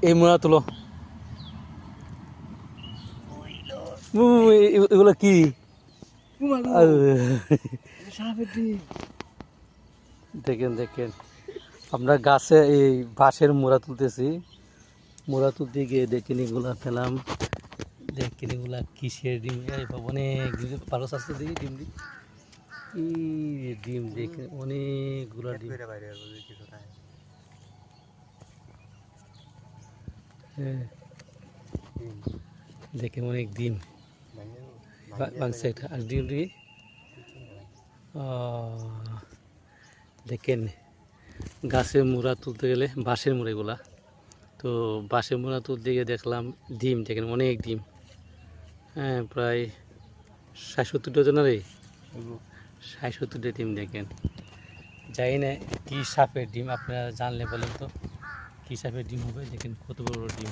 এই মোড়া তুলো। এগুলো কি? দেখেন দেখেন, আমরা গাছে এই বাঁশের মোড়া তুলতেছি। মোড়া তুলতে গিয়ে দেখেন এগুলা পেলাম। দেখেন এগুলা কিসের ডিম, অনেক ভালো স্বাস্থ্য দিই ডিম দিই। ডিম দেখেন অনেকগুলা ডিম। হ্যাঁ দেখেন অনেক ডিম বাংছে একটা আর ডিম দিয়ে। দেখেন গাছের মুড়া তুলতে গেলে বাঁশের মুড়া এগুলা, তো বাঁশের মুড়া তুলতে গিয়ে দেখলাম ডিম, দেখেন অনেক ডিম। হ্যাঁ প্রায় ৬০-৭০ ডজনের ৬০-৭০টা ডিম। দেখেন জানি না কী সাপের ডিম, আপনারা জানলে বলেন তো কী সাপের ডিম হবে। দেখেন কত বড় বড় ডিম।